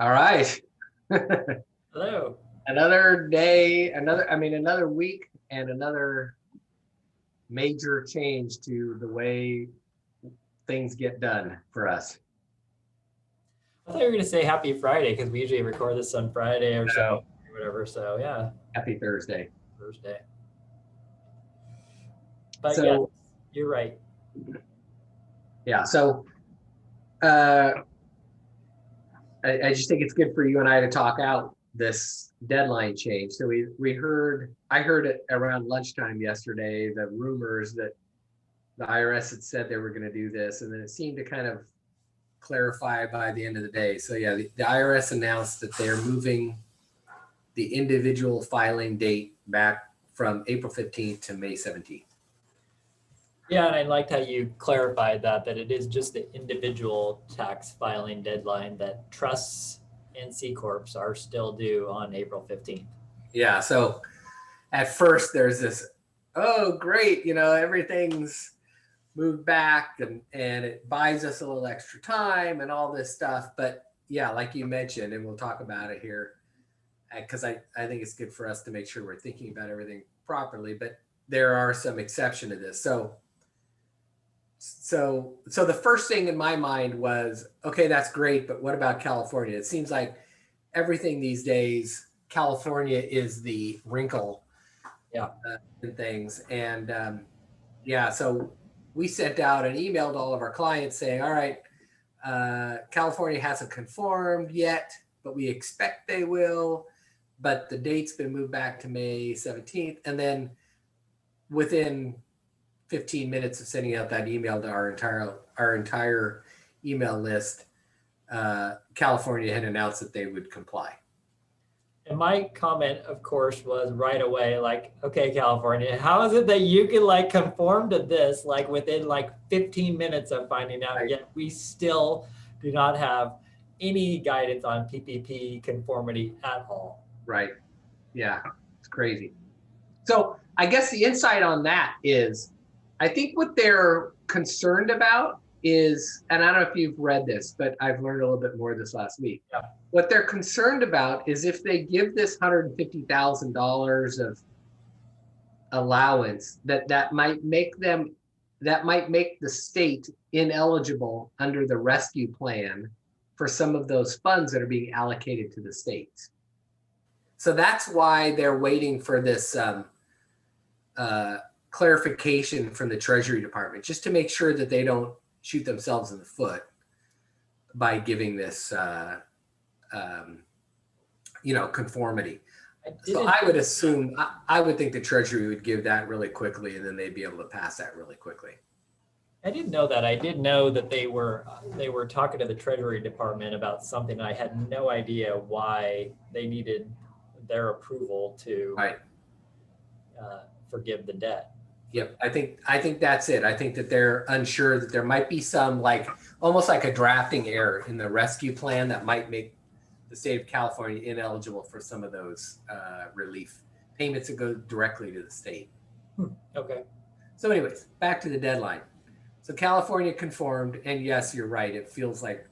All right. Hello. Another day, another week and another major change to the way things get done for us. I thought you were going to say happy Friday because we usually record this on Friday or so, So or whatever. So, yeah, happy Thursday. Thursday. But yes, So you're right. yeah, so uh, I just think it's good for you and I to talk out this deadline change. So I heard it around lunchtime yesterday, the rumors that the IRS had said they were going to do this, and then it seemed to kind of clarify by the end of the day. So yeah, the IRS announced that they're moving the individual filing date back from April 15th to May 17th. Yeah, and I liked how you clarified that it is just the individual tax filing deadline, that trusts and C Corps are still due on April 15th. Yeah, so at first there's this, oh great, everything's moved back and it buys us a little extra time and all this stuff. But yeah, like you mentioned, and we'll talk about it here, because I think it's good for us to make sure we're thinking about everything properly. But there are some exception to this. So the first thing in my mind was, okay, that's great, but what about California? It seems like everything these days, California is the wrinkle Yeah. in things. And yeah, so we sent out an email to all of our clients saying, all right, California hasn't conformed yet, but we expect they will. But the date's been moved back to May 17th. And then within 15 minutes of sending out that email to our entire email list, California had announced that they would comply. And my comment, of course, was right away, like, okay, California, how is it that you can like conform to this like within like 15 minutes of finding out, Right. yet we still do not have any guidance on PPP conformity at all? Right. Yeah, it's crazy. So I guess the insight on that is, I think what they're concerned about is, and I don't know if you've read this, but I've learned a little bit more this last week. Yeah. What they're concerned about is if they give this $150,000 of allowance, that might make the state ineligible under the rescue plan for some of those funds that are being allocated to the states. So that's why they're waiting for this clarification from the Treasury Department, just to make sure that they don't shoot themselves in the foot by giving this, conformity. So I would assume, I would think the Treasury would give that really quickly, and then they'd be able to pass that really quickly. I didn't know that. I did know that they were talking to the Treasury Department about something. I had no idea why they needed their approval to Right. Forgive the debt. Yep, I think that's it. I think that they're unsure that there might be some, like almost like a drafting error in the rescue plan that might make the state of California ineligible for some of those relief payments that go directly to the state. Okay. So anyways, back to the deadline. So California conformed, and yes, you're right. It feels like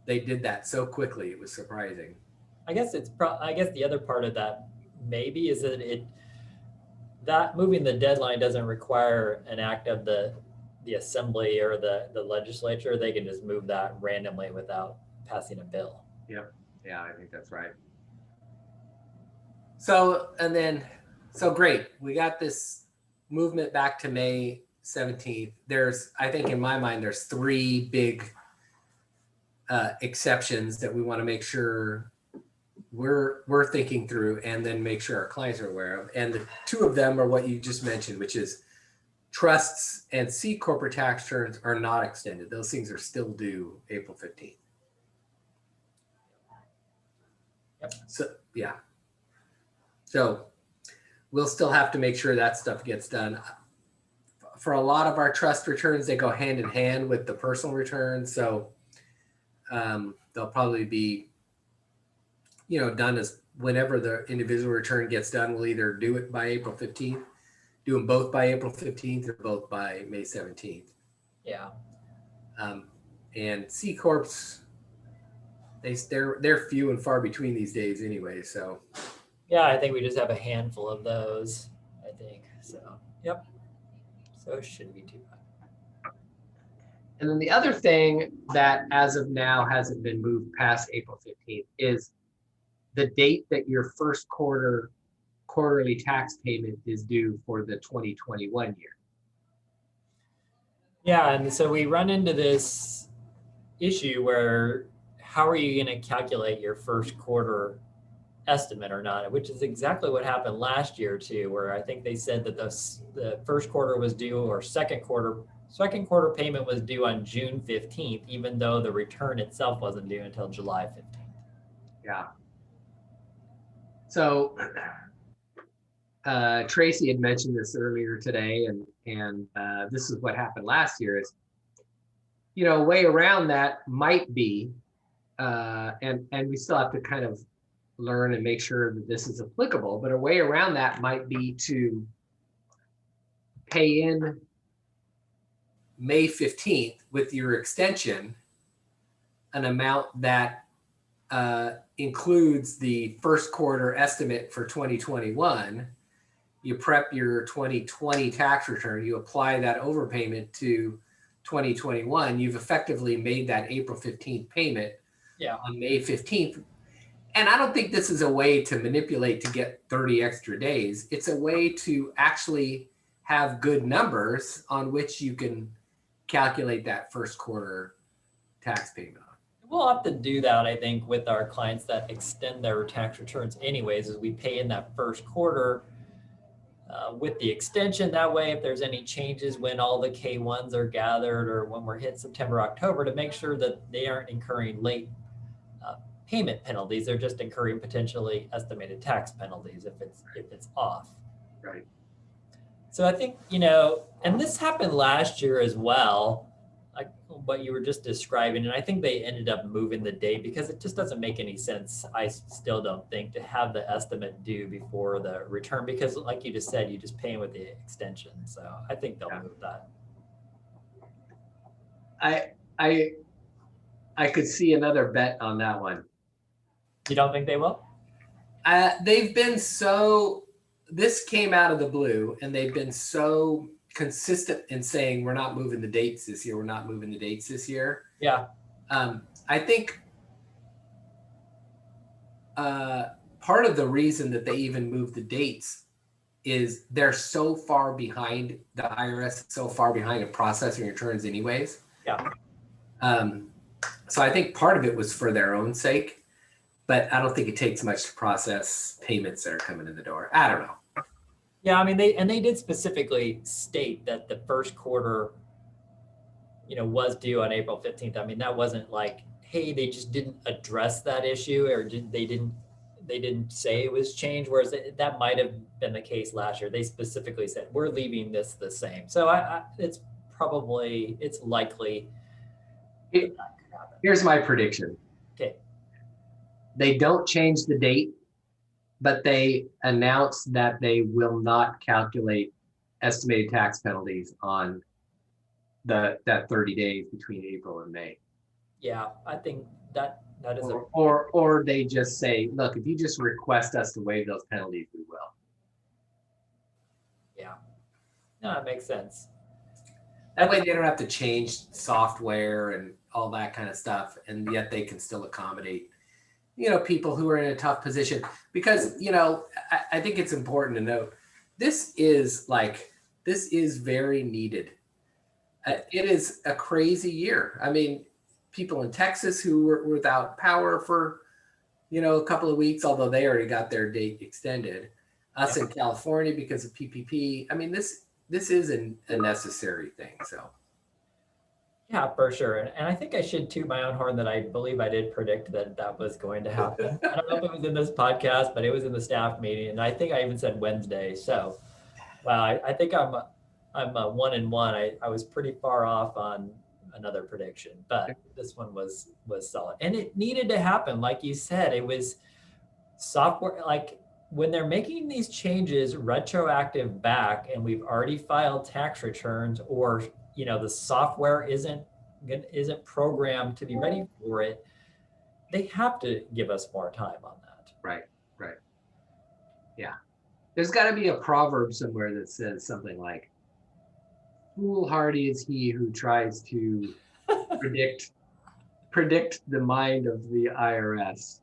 they did that so quickly. It was surprising. I guess the other part of that maybe is that moving the deadline doesn't require an act of the assembly or the legislature. They can just move that randomly without passing a bill. Yep. Yeah, I think that's right. So great. We got this movement back to May 17th. I think in my mind, there's three big exceptions that we want to make sure we're thinking through, and then make sure our clients are aware of. And the two of them are what you just mentioned, which is trusts and C corporate tax returns are not extended. Those things are still due April 15th. Yep. So yeah. So we'll still have to make sure that stuff gets done. For a lot of our trust returns, they go hand in hand with the personal returns. So they'll probably be done as whenever the individual return gets done. We'll either do it by April 15th, do them both by April 15th, or both by May 17th. Yeah. And C Corps, they're few and far between these days anyway. So Yeah, I think we just have a handful of those, I think. So, yep. So it shouldn't be too bad. and then the other thing that as of now hasn't been moved past April 15th is the date that your first quarterly tax payment is due for the 2021 year. Yeah, and so we run into this issue where how are you going to calculate your first quarter estimate or not, which is exactly what happened last year too, where I think they said that the first quarter was due, or second quarter payment was due on June 15th, even though the return itself wasn't due until July 15th. Yeah. So Tracy had mentioned this earlier today, and this is what happened last year is, a way around that might be, and we still have to kind of learn and make sure that this is applicable, but a way around that might be to pay in May 15th with your extension an amount that includes the first quarter estimate for 2021. You prep your 2020 tax return, you apply that overpayment to 2021, you've effectively made that April 15th payment on May 15th. And I don't think this is a way to manipulate to get 30 extra days. It's a way to actually have good numbers on which you can calculate that first quarter tax payment on. We'll have to do that, I think, with our clients that extend their tax returns anyways, as we pay in that first quarter with the extension. That way, if there's any changes when all the K1s are gathered or when we're hit September, October, to make sure that they aren't incurring late payment penalties. They're just incurring potentially estimated tax penalties if it's off. Right. So I think, and this happened last year as well, like what you were just describing. And I think they ended up moving the date because it just doesn't make any sense. I still don't think to have the estimate due before the return, because like you just said, you just pay with the extension. So I think they'll move that. I could see another bet on that one. You don't think they will? They've been this came out of the blue, and they've been so consistent in saying, we're not moving the dates this year. We're not moving the dates this year. Yeah. I think part of the reason that they even moved the dates is they're so far behind, the IRS so far behind in processing returns anyways. Yeah. So I think part of it was for their own sake, but I don't think it takes much to process payments that are coming in the door. I don't know. Yeah, I mean, they did specifically state that the first quarter, was due on April 15th. I mean, that wasn't like, hey, they just didn't address that issue, or they didn't say it was changed. Whereas that might have been the case last year. They specifically said, we're leaving this the same. So it's likely. Here's my prediction. Okay. They don't change the date, but they announce that they will not calculate estimated tax penalties on that 30 days between April and May. Yeah, I think that is or they just say, look, if you just request us to waive those penalties, we will. Yeah. No, that makes sense. That way they don't have to change software and all that kind of stuff, and yet they can still accommodate people who are in a tough position. Because I think it's important to note, this is very needed. It is a crazy year. I mean, people in Texas who were without power for a couple of weeks, although they already got their date extended. Us in California because of PPP. I mean, this is a necessary thing. So. Yeah, for sure. And I think I should toot my own horn that I believe I did predict that was going to happen. I don't know if it was in this podcast, but it was in the staff meeting. And I think I even said Wednesday. So, wow, I think I'm 1-1. I was pretty far off on another prediction, but this one was solid. And it needed to happen. Like you said, it was software, like when they're making these changes retroactive back, and we've already filed tax returns, or the software isn't programmed to be ready for it. they have to give us more time on that. Right. Yeah. There's got to be a proverb somewhere that says something like, foolhardy is he who tries to predict the mind of the IRS.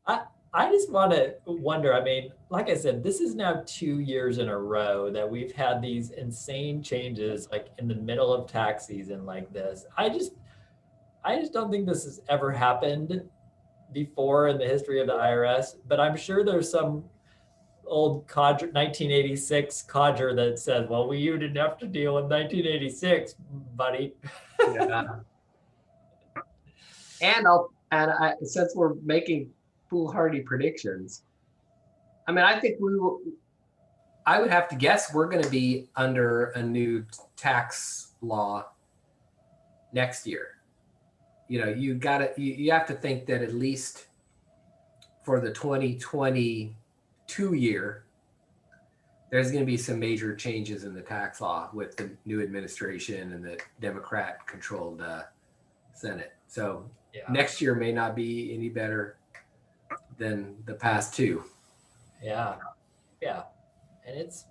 I I just want to wonder. I mean, like I said, this is now 2 years in a row that we've had these insane changes, like in the middle of tax season, like this. I just don't think this has ever happened before in the history of the IRS. But I'm sure there's some old codger, 1986 codger that says, "Well, you didn't have to deal with 1986, buddy." Yeah. And since we're making foolhardy predictions, I mean, I think I would have to guess we're going to be under a new tax law next year. You know, you have to think that at least for the 2022 year, there's going to be some major changes in the tax law with the new administration and the Democrat-controlled Senate. So Yeah. next year may not be any better than the past two. Yeah. Yeah. And it's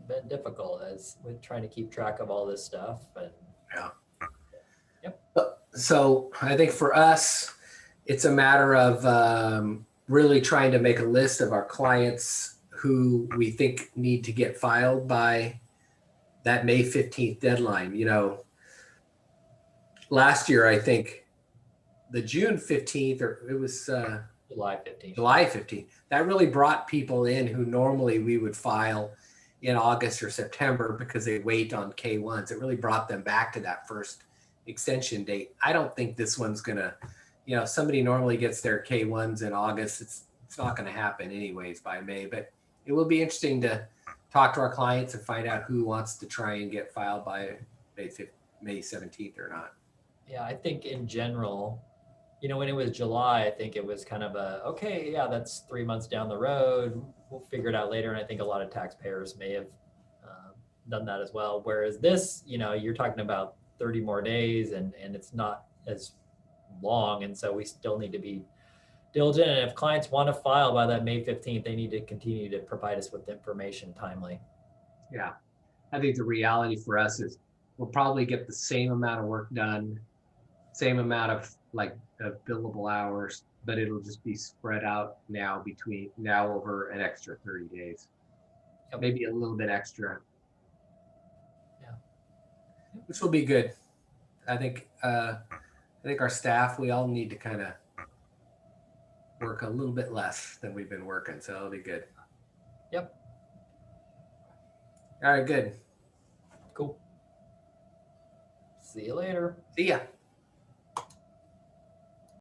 been difficult as with trying to keep track of all this stuff. And Yeah. Yep. So I think for us, it's a matter of really trying to make a list of our clients who we think need to get filed by that May 15th deadline. You know, last year, I think the June 15th, or it was July 15th. July 15th, that really brought people in who normally we would file in August or September because they wait on K1s. It really brought them back to that first extension date. I don't think this one's gonna, you know, somebody normally gets their K1s in August. It's not gonna happen anyways by May, but it will be interesting to talk to our clients and find out who wants to try and get filed by May 17th or not. Yeah, I think in general, you know, when it was July, I think it was kind of okay, yeah, that's 3 months down the road. We'll figure it out later. And I think a lot of taxpayers may have done that as well. Whereas this, you know, you're talking about 30 more days and it's not as long. And so we still need to be diligent. And if clients want to file by that May 15th, they need to continue to provide us with information timely. Yeah. I think the reality for us is we'll probably get the same amount of work done, same amount of billable hours, but it'll just be spread out now over an extra 30 days. Yep. Maybe a little bit extra. Yeah. Which will be good. I think our staff, we all need to kind of work a little bit less than we've been working, so it'll be good. Yep. All right, good. Cool. See you later. See ya.